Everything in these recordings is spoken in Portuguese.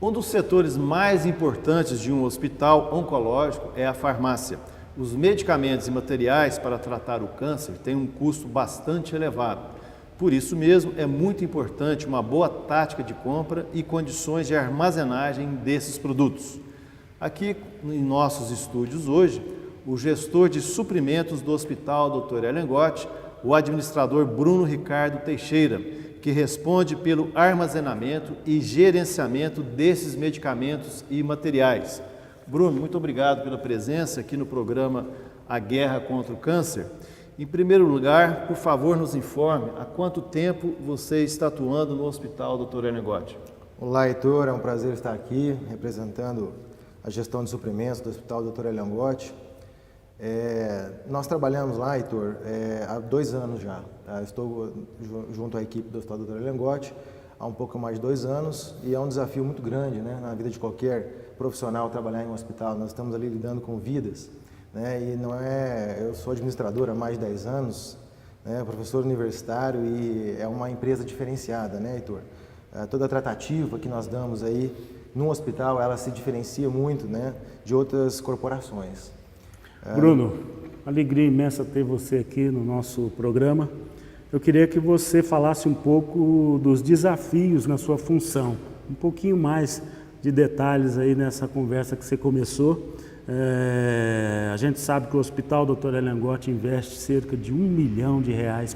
Um dos setores mais importantes de um hospital oncológico é a farmácia. Os medicamentos e materiais para tratar o câncer têm um custo bastante elevado. Por isso mesmo, é muito importante uma boa tática de compra e condições de armazenagem desses produtos. Aqui em nossos estúdios hoje, o gestor de suprimentos do Hospital Dr. Elengotti, o administrador Bruno Ricardo Teixeira, que responde pelo armazenamento e gerenciamento desses medicamentos e materiais. Bruno, muito obrigado pela presença aqui no programa A Guerra contra o Câncer. Em primeiro lugar, por favor, nos informe há quanto tempo você está atuando no Hospital Dr. Elengotti. Olá, Heitor, é um prazer estar aqui representando a gestão de suprimentos do Hospital Dr. Elengotti. Nós trabalhamos lá, Heitor, há 2 anos já. Tá? Estou junto à equipe do Hospital Dr. Elengotti há um pouco mais de 2 anos e é um desafio muito grande, né, na vida de qualquer profissional trabalhar em um hospital. Nós estamos ali lidando com vidas, né, e eu sou administrador há mais de 10 anos, né, professor universitário, e é uma empresa diferenciada, né, Heitor? Toda a tratativa que nós damos aí no hospital, ela se diferencia muito, né, de outras corporações. Bruno, alegria imensa ter você aqui no nosso programa. Eu queria que você falasse um pouco dos desafios na sua função, um pouquinho mais de detalhes aí nessa conversa que você começou. A gente sabe que o Hospital Dr. Elengotti investe cerca de R$1 milhão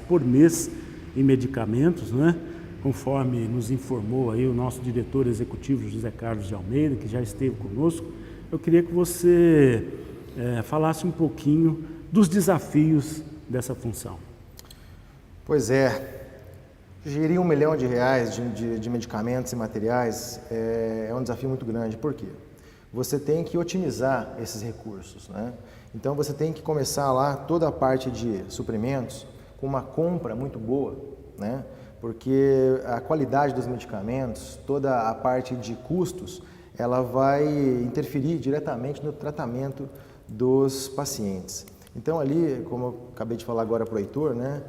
por mês em medicamentos, né? Conforme nos informou aí o nosso diretor executivo José Carlos de Almeida, que já esteve conosco. Eu queria que você falasse um pouquinho dos desafios dessa função. Pois é, gerir R$1 milhão de medicamentos e materiais é um desafio muito grande. Por quê? Você tem que otimizar esses recursos, né? Então você tem que começar lá toda a parte de suprimentos com uma compra muito boa, né? Porque a qualidade dos medicamentos, toda a parte de custos, ela vai interferir diretamente no tratamento dos pacientes. Então ali, como eu acabei de falar agora para o Heitor, né,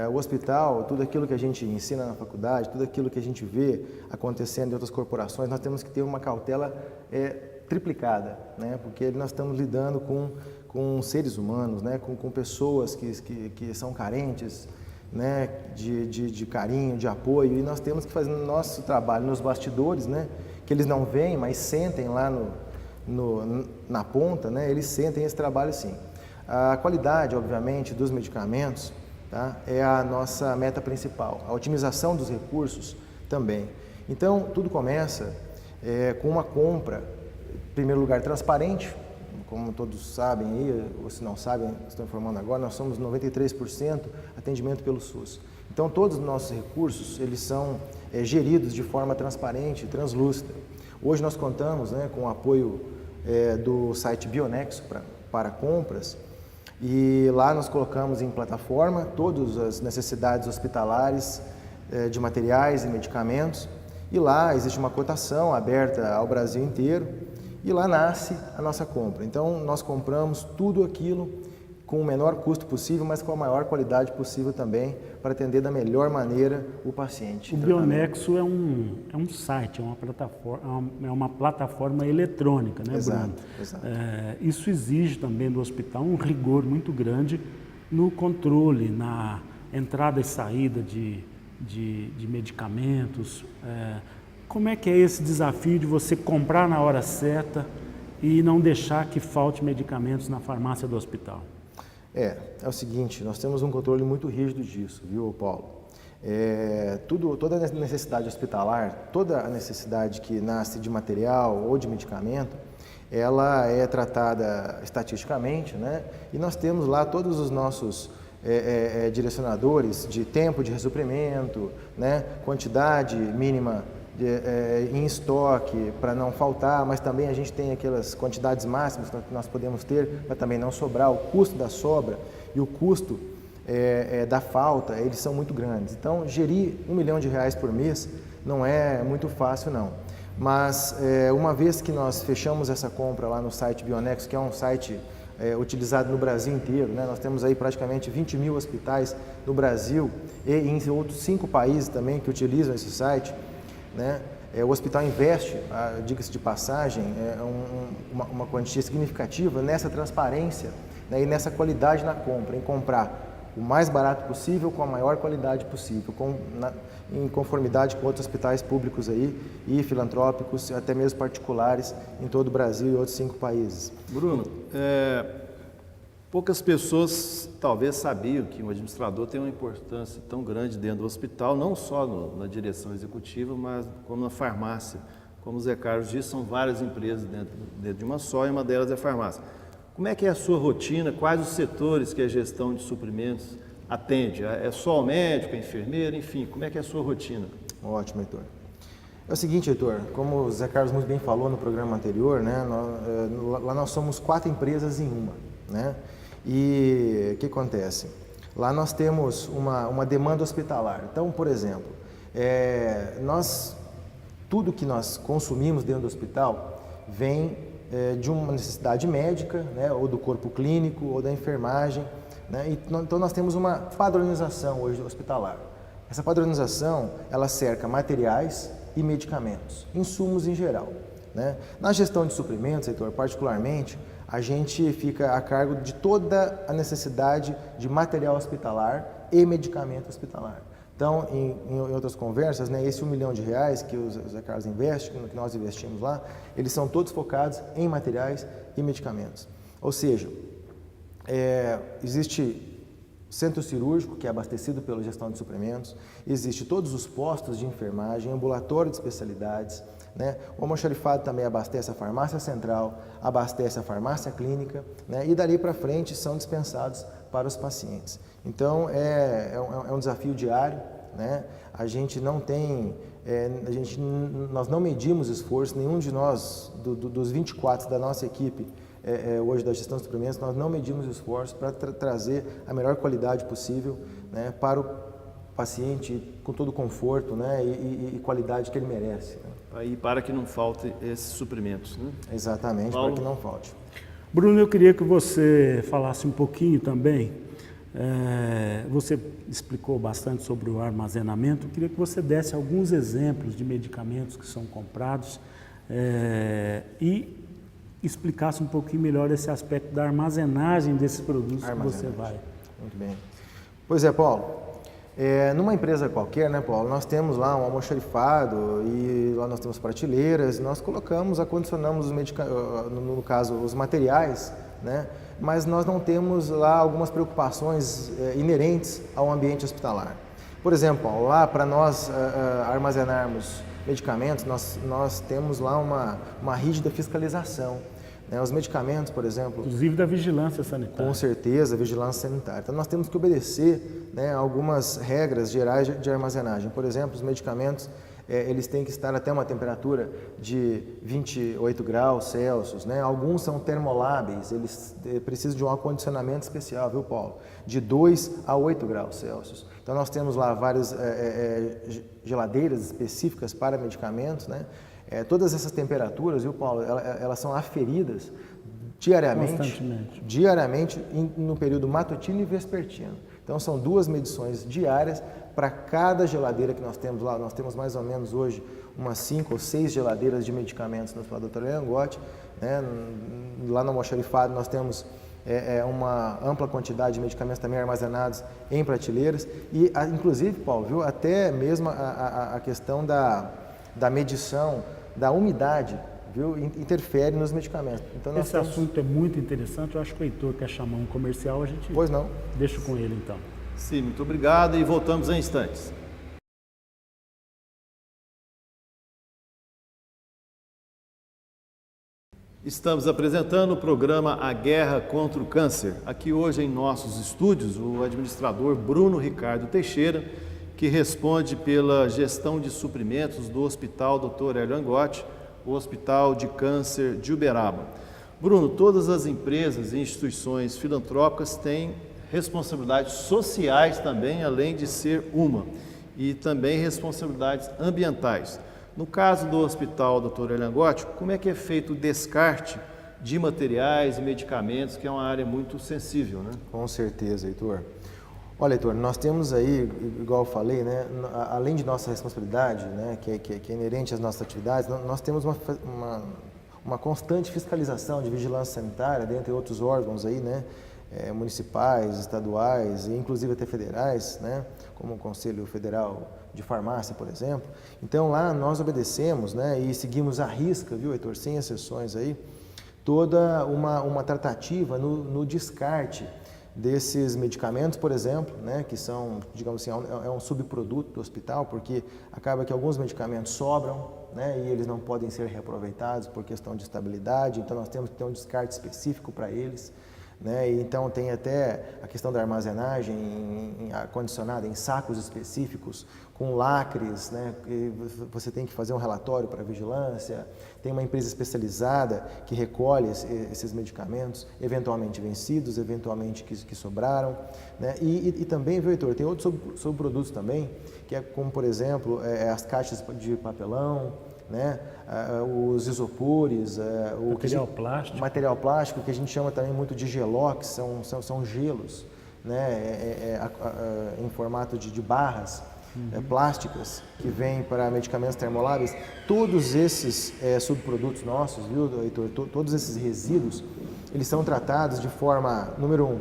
o hospital, tudo aquilo que a gente ensina na faculdade, tudo aquilo que a gente vê acontecendo em outras corporações, nós temos que ter uma cautela triplicada, né, porque nós estamos lidando com seres humanos, né, com pessoas que são carentes, né, de carinho, de apoio, e nós temos que fazer o nosso trabalho nos bastidores, né, que eles não veem, mas sentem lá na ponta, né, eles sentem esse trabalho sim. A qualidade, obviamente, dos medicamentos, tá, é a nossa meta principal, a otimização dos recursos também. Então, tudo começa com uma compra, em primeiro lugar, transparente, como todos sabem aí, ou se não sabem, estou informando agora, nós somos 93% atendimento pelo SUS. Então, todos os nossos recursos, eles são geridos de forma transparente e translúcida. Hoje nós contamos, né, com o apoio do site Bionexo para compras, e lá nós colocamos em plataforma todas as necessidades hospitalares de materiais e medicamentos, e lá existe uma cotação aberta ao Brasil inteiro, e lá nasce a nossa compra. Então nós compramos tudo aquilo com o menor custo possível, mas com a maior qualidade possível também, para atender da melhor maneira o paciente. O Bionexo é um site, é uma plataforma eletrônica, né, Exato, Bruno? exato. Isso exige também do hospital um rigor muito grande no controle, na entrada e saída de medicamentos. Como é que é esse desafio de você comprar na hora certa e não deixar que falte medicamentos na farmácia do hospital? É o seguinte, nós temos um controle muito rígido disso, viu, Paulo? Toda a necessidade hospitalar, toda a necessidade que nasce de material ou de medicamento, ela é tratada estatisticamente, né? E nós temos lá todos os nossos direcionadores de tempo de ressuprimento, né? Quantidade mínima em estoque para não faltar, mas também a gente tem aquelas quantidades máximas que nós podemos ter para também não sobrar. O custo da sobra e o custo da falta, eles são muito grandes. Então, gerir R$1 milhão por mês não é muito fácil, não. Mas, uma vez que nós fechamos essa compra lá no site Bionexo, que é um site utilizado no Brasil inteiro, né? Nós temos aí praticamente 20 mil hospitais no Brasil e em outros 5 países também que utilizam esse site, né? O hospital investe, diga-se de passagem, uma quantia significativa nessa transparência, né, e nessa qualidade na compra, em comprar o mais barato possível com a maior qualidade possível, em conformidade com outros hospitais públicos aí, e filantrópicos, até mesmo particulares, em todo o Brasil e outros 5 países. Bruno, poucas pessoas talvez sabiam que um administrador tem uma importância tão grande dentro do hospital, não só na direção executiva, mas como na farmácia. Como o Zé Carlos disse, são várias empresas dentro de uma só, e uma delas é a farmácia. Como é que é a sua rotina? Quais os setores que a gestão de suprimentos atende? É só o médico, a enfermeira, enfim, como é que é a sua rotina? Ótimo, Heitor. É o seguinte, Heitor, como o Zé Carlos muito bem falou no programa anterior, né, lá nós somos 4 empresas em uma, né? E o que acontece? Lá nós temos uma demanda hospitalar. Então, por exemplo, tudo que nós consumimos dentro do hospital vem de uma necessidade médica, né, ou do corpo clínico, ou da enfermagem, né? Então nós temos uma padronização hoje hospitalar. Essa padronização, ela cerca materiais e medicamentos, insumos em geral, né? Na gestão de suprimentos, Heitor, particularmente, a gente fica a cargo de toda a necessidade de material hospitalar e medicamento hospitalar. Então, em outras conversas, né, esse R$1 milhão que o Zé Carlos investe, que nós investimos lá, eles são todos focados em materiais e medicamentos. Ou seja, existe centro cirúrgico, que é abastecido pela gestão de suprimentos, existe todos os postos de enfermagem, ambulatório de especialidades, né? O almoxarifado também abastece a farmácia central, abastece a farmácia clínica, né? E dali para frente são dispensados para os pacientes. Então, é um desafio diário, né? A gente não tem, nós não medimos esforço, nenhum de nós, dos 24 da nossa equipe, hoje da gestão de suprimentos, nós não medimos esforço para trazer a melhor qualidade possível, né, para o paciente, com todo o conforto, né, e qualidade que ele merece, né? E para que não falte esses suprimentos, né? Exatamente, Paulo? para que não falte. Bruno, eu queria que você falasse um pouquinho também, você explicou bastante sobre o armazenamento, eu queria que você desse alguns exemplos de medicamentos que são comprados e explicasse um pouquinho melhor esse aspecto da armazenagem desses produtos que você vai. Muito bem. Pois é, Paulo. Numa empresa qualquer, né, Paulo, nós temos lá um almoxarifado e lá nós temos prateleiras, nós colocamos, acondicionamos no caso, os materiais, né, mas nós não temos lá algumas preocupações inerentes ao ambiente hospitalar. Por exemplo, Paulo, lá para nós armazenarmos medicamentos, nós temos lá uma rígida fiscalização. Né? Os medicamentos, por exemplo... Inclusive da vigilância sanitária. Com certeza, vigilância sanitária. Então, nós temos que obedecer, né, algumas regras gerais de armazenagem. Por exemplo, os medicamentos, eles têm que estar até uma temperatura de 28 graus Celsius. Né? Alguns são termoláveis, eles precisam de um acondicionamento especial, viu, Paulo? De 2 a 8 graus Celsius. Então, nós temos lá várias geladeiras específicas para medicamentos, né? Todas essas temperaturas, viu, Paulo, elas são aferidas diariamente no período matutino e vespertino. Então, são 2 medições diárias para cada geladeira que nós temos lá. Nós temos mais ou menos hoje umas 5 ou 6 geladeiras de medicamentos no Hospital Dr. Langotti, né? Lá no almoxarifado nós temos uma ampla quantidade de medicamentos também armazenados em prateleiras e, inclusive, Paulo, viu, até mesmo a questão da medição da umidade, viu, interfere nos medicamentos. Então, esse assunto é muito interessante, eu acho que o Heitor quer chamar um comercial, a gente pois não. Deixa com ele então. Sim, muito obrigado e voltamos em instantes. Estamos apresentando o programa A Guerra contra o Câncer. Aqui hoje em nossos estúdios, o administrador Bruno Ricardo Teixeira, que responde pela gestão de suprimentos do Hospital Dr. Hélio Langotti, o Hospital de Câncer de Uberaba. Bruno, todas as empresas e instituições filantrópicas têm responsabilidades sociais também, além de ser uma, e também responsabilidades ambientais. No caso do Hospital Dr. Hélio Langotti, como é que é feito o descarte de materiais e medicamentos, que é uma área muito sensível, né? Com certeza, Heitor. Olha, Heitor, nós temos aí, igual eu falei, né, além de nossa responsabilidade, né, que é inerente às nossas atividades, nós temos uma constante fiscalização de vigilância sanitária, dentre outros órgãos aí, né, municipais, estaduais e inclusive até federais, né, como o Conselho Federal de Farmácia, por exemplo. Então lá nós obedecemos, né, e seguimos à risca, viu, Heitor, sem exceções aí, toda uma tratativa no descarte desses medicamentos, por exemplo, né, que são, digamos assim, é um subproduto do hospital, porque acaba que alguns medicamentos sobram, né, e eles não podem ser reaproveitados por questão de estabilidade, então nós temos que ter um descarte específico para eles, né, e então tem até a questão da armazenagem acondicionada em sacos específicos, com lacres, né, e você tem que fazer um relatório para a vigilância, tem uma empresa especializada que recolhe esses medicamentos, eventualmente vencidos, eventualmente que sobraram, né, e também, viu, Heitor, tem outros subprodutos também, que é como, por exemplo, as caixas de papelão, né, os isopores, material plástico, que a gente chama também muito de gelox, são gelos, né, em formato de barras plásticas que vêm para medicamentos termoláveis. Todos esses subprodutos nossos, viu, Heitor, todos esses resíduos, eles são tratados de forma, número um,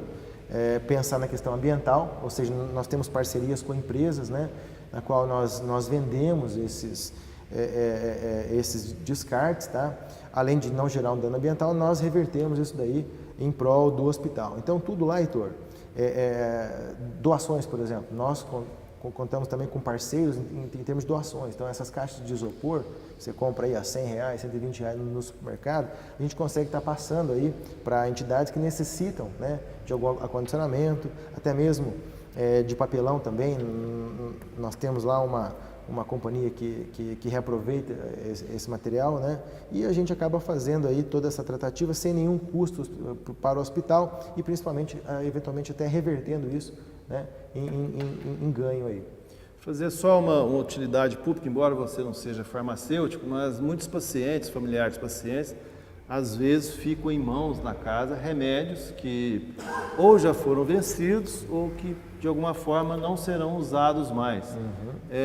pensar na questão ambiental, ou seja, nós temos parcerias com empresas, né, na qual nós vendemos esses descartes, tá? Além de não gerar um dano ambiental, nós revertemos isso daí em prol do hospital. Então, tudo lá, Heitor, doações, por exemplo, nós contamos também com parceiros em termos de doações. Então, essas caixas de isopor, você compra aí a R$100, R$120 no supermercado, a gente consegue estar passando aí para entidades que necessitam, né, de algum acondicionamento, até mesmo de papelão também. Nós temos lá uma companhia que reaproveita esse material, né? E a gente acaba fazendo aí toda essa tratativa sem nenhum custo para o hospital e principalmente, eventualmente, até revertendo isso, né, em ganho aí. Fazer só uma utilidade pública, embora você não seja farmacêutico, mas muitos pacientes, familiares de pacientes, às vezes ficam em mãos na casa remédios que ou já foram vencidos ou que de alguma forma não serão usados mais.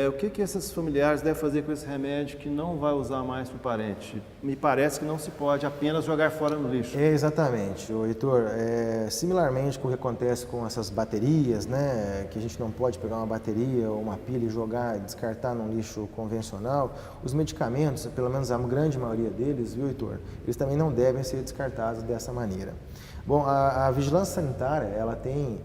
O que esses familiares devem fazer com esse remédio que não vai usar mais para o parente? Me parece que não se pode apenas jogar fora no lixo. Exatamente, Heitor. Similarmente com o que acontece com essas baterias, né, que a gente não pode pegar uma bateria ou uma pilha e jogar, descartar num lixo convencional, os medicamentos, pelo menos a grande maioria deles, viu, Heitor, eles também não devem ser descartados dessa maneira. Bom, a vigilância sanitária, ela tem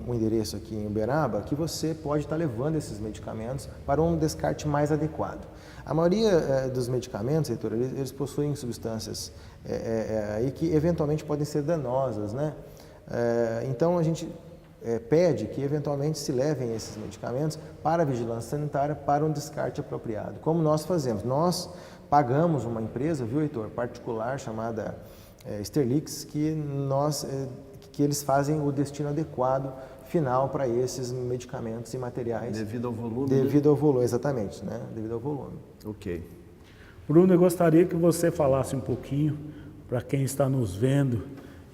um endereço aqui em Uberaba que você pode estar levando esses medicamentos para um descarte mais adequado. A maioria dos medicamentos, Heitor, eles possuem substâncias aí que eventualmente podem ser danosas, né? Então a gente pede que eventualmente se levem esses medicamentos para a vigilância sanitária para um descarte apropriado. Como nós fazemos? Nós pagamos uma empresa, viu, Heitor, particular chamada Sterlix, que eles fazem o destino adequado final para esses medicamentos e materiais. Devido ao volume? Devido ao volume, exatamente, né? Devido ao volume. Ok. Bruno, eu gostaria que você falasse um pouquinho para quem está nos vendo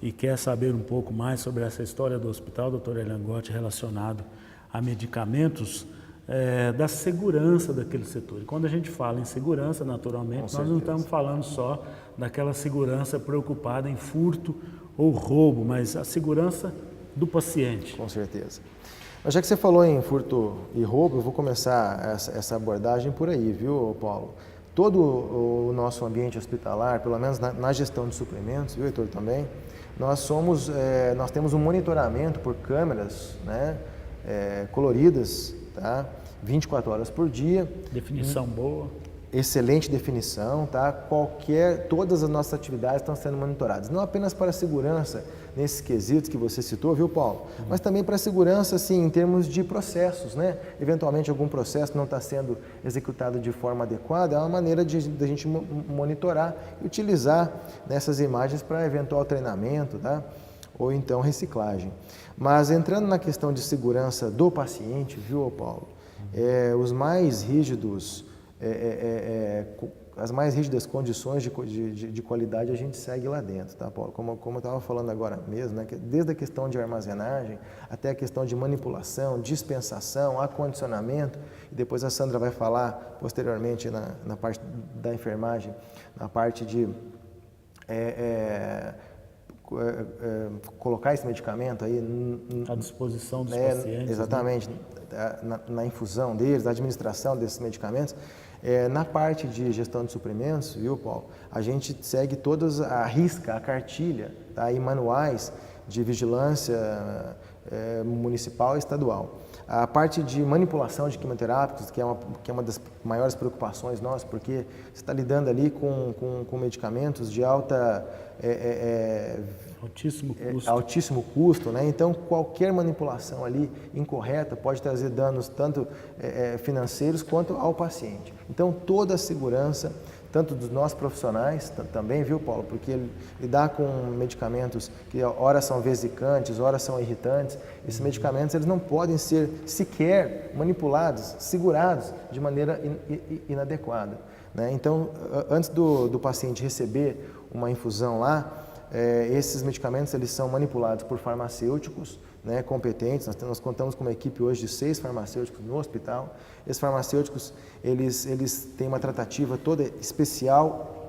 e quer saber um pouco mais sobre essa história do Hospital Dr. Elian-Gotti relacionado a medicamentos, da segurança daquele setor. E quando a gente fala em segurança, naturalmente, nós não estamos falando só daquela segurança preocupada em furto ou roubo, mas a segurança do paciente. Com certeza. Mas já que você falou em furto e roubo, eu vou começar essa abordagem por aí, viu, Paulo? Todo o nosso ambiente hospitalar, pelo menos na gestão de suprimentos, viu, Heitor, também, nós temos um monitoramento por câmeras, né, coloridas, tá? 24 horas por dia. Definição boa. Excelente definição, tá? Todas as nossas atividades estão sendo monitoradas, não apenas para a segurança nesses quesitos que você citou, viu, Paulo? Mas também para a segurança, assim, em termos de processos, né? Eventualmente algum processo não está sendo executado de forma adequada, é uma maneira de a gente monitorar e utilizar nessas imagens para eventual treinamento, tá? Ou então reciclagem. Mas entrando na questão de segurança do paciente, viu, Paulo? Os mais rígidos as mais rígidas condições de qualidade a gente segue lá dentro, tá, Paulo? Como eu estava falando agora mesmo, né? Desde a questão de armazenagem até a questão de manipulação, dispensação, acondicionamento, e depois a Sandra vai falar posteriormente na parte da enfermagem, na parte de colocar esse medicamento aí à disposição dos pacientes. Exatamente, né? na infusão deles, na administração desses medicamentos. Na parte de gestão de suprimentos, viu, Paulo, a gente segue todas a risca, a cartilha, tá? E manuais de vigilância municipal e estadual. A parte de manipulação de quimioterápicos, que é uma das maiores preocupações nossas, porque você está lidando ali com medicamentos de altíssimo custo, né? Então, qualquer manipulação ali incorreta pode trazer danos tanto financeiros quanto ao paciente. Então, toda a segurança, tanto dos nossos profissionais também, viu, Paulo? Porque lidar com medicamentos que ora são vesicantes, ora são irritantes, esses medicamentos eles não podem ser sequer manipulados, segurados de maneira inadequada, né? Então, antes do paciente receber uma infusão lá, esses medicamentos eles são manipulados por farmacêuticos, né, competentes. Nós contamos com uma equipe hoje de 6 farmacêuticos no hospital. Esses farmacêuticos eles têm uma tratativa toda especial,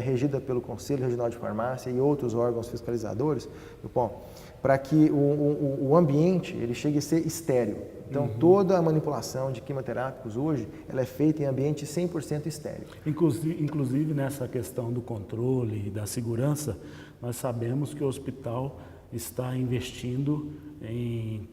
regida pelo Conselho Regional de Farmácia e outros órgãos fiscalizadores, para que o ambiente ele chegue a ser estéril. Então, toda a manipulação de quimioterápicos hoje, ela é feita em ambiente 100% estéril. Inclusive, nessa questão do controle e da segurança, nós sabemos que o hospital está investindo em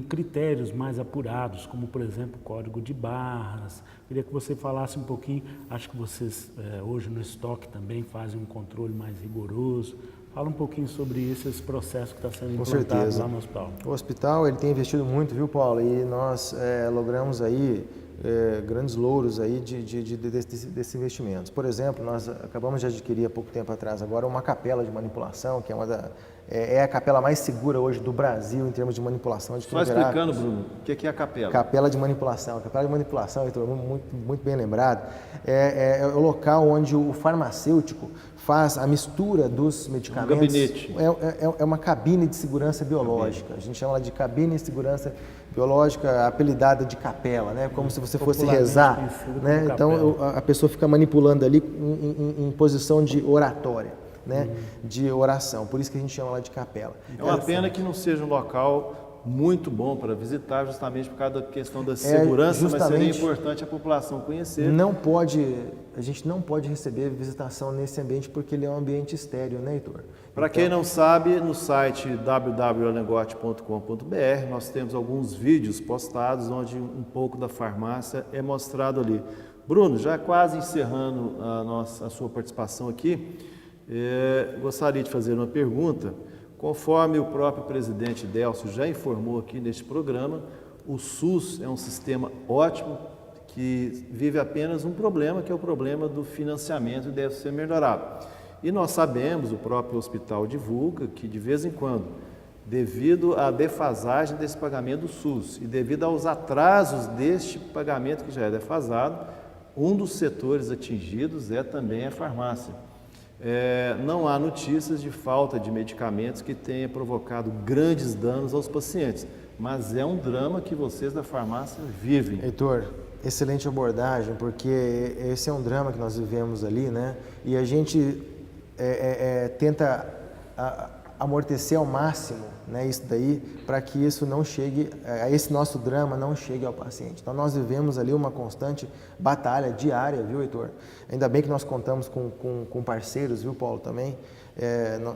critérios mais apurados, como, por exemplo, código de barras. Queria que você falasse um pouquinho, acho que vocês hoje no estoque também fazem um controle mais rigoroso. Fala um pouquinho sobre isso, esse processo que está sendo implantado lá no hospital. O hospital ele tem investido muito, viu, Paulo? E nós logramos aí grandes louros aí desses investimentos. Por exemplo, nós acabamos de adquirir há pouco tempo atrás agora uma capela de manipulação, que é a capela mais segura hoje do Brasil em termos de manipulação de quimioterápicos. Só explicando, Bruno, o que é a capela? Capela de manipulação. A capela de manipulação, Heitor, muito bem lembrado, é o local onde o farmacêutico faz a mistura dos medicamentos. Um gabinete. É uma cabine de segurança biológica. A gente chama ela de cabine de segurança biológica, apelidada de capela, né? Como se você fosse rezar, né? Então a pessoa fica manipulando ali em posição de oratória, né? De oração. Por isso que a gente chama ela de capela. É uma pena que não seja um local muito bom para visitar, justamente por causa da questão da segurança, mas seria importante a população conhecer. A gente não pode receber visitação nesse ambiente porque ele é um ambiente estéril, né, Heitor? Para quem não sabe, no site www.legote.com.br nós temos alguns vídeos postados onde um pouco da farmácia é mostrado ali. Bruno, já quase encerrando a sua participação aqui, gostaria de fazer uma pergunta. Conforme o próprio presidente Delcio já informou aqui neste programa, o SUS é um sistema ótimo que vive apenas um problema, que é o problema do financiamento, e deve ser melhorado. E nós sabemos, o próprio hospital divulga, que de vez em quando, devido à defasagem desse pagamento do SUS e devido aos atrasos deste pagamento que já é defasado, um dos setores atingidos é também a farmácia. Não há notícias de falta de medicamentos que tenha provocado grandes danos aos pacientes, mas é um drama que vocês da farmácia vivem. Heitor, excelente abordagem, porque esse é um drama que nós vivemos ali, né? E a gente tenta amortecer ao máximo, né, isso daí, para que isso não chegue, esse nosso drama não chegue ao paciente. Então nós vivemos ali uma constante batalha diária, viu, Heitor? Ainda bem que nós contamos com parceiros, viu, Paulo, também.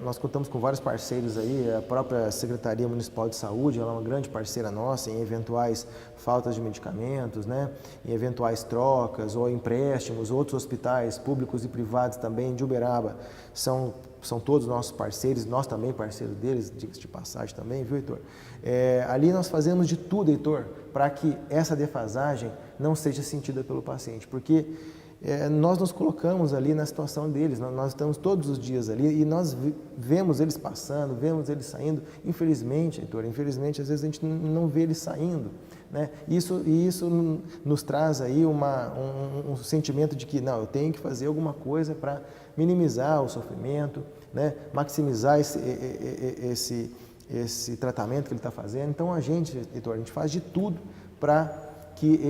Nós contamos com vários parceiros aí, a própria Secretaria Municipal de Saúde, ela é uma grande parceira nossa em eventuais faltas de medicamentos, né, em eventuais trocas ou empréstimos. Outros hospitais públicos e privados também de Uberaba são todos nossos parceiros, nós também parceiros deles, diga-se de passagem também, viu, Heitor? Ali nós fazemos de tudo, Heitor, para que essa defasagem não seja sentida pelo paciente, porque nós nos colocamos ali na situação deles, nós estamos todos os dias ali e nós vemos eles passando, vemos eles saindo. Infelizmente, Heitor, às vezes a gente não vê eles saindo, né? Isso nos traz aí um sentimento de que, não, eu tenho que fazer alguma coisa para minimizar o sofrimento, né? Maximizar esse tratamento que ele está fazendo. Então, Heitor, a gente faz de tudo para que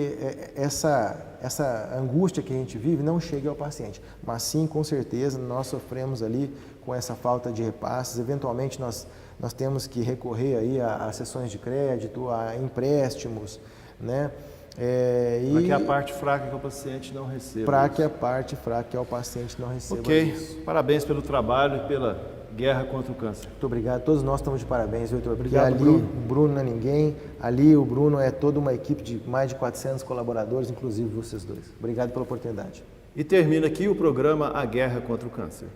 essa angústia que a gente vive não chegue ao paciente. Mas sim, com certeza, nós sofremos ali com essa falta de repasses. Eventualmente, nós temos que recorrer aí a sessões de crédito, a empréstimos, né? Para que a parte fraca que o paciente não receba. Para que a parte fraca que é o paciente não receba isso. Parabéns pelo trabalho e pela guerra contra o câncer. Muito obrigado. Todos nós estamos de parabéns, Heitor. Obrigado, ali, Bruno. O Bruno não é ninguém. Ali o Bruno é toda uma equipe de mais de 400 colaboradores, inclusive vocês dois. Obrigado pela oportunidade. E termina aqui o programa A Guerra contra o Câncer.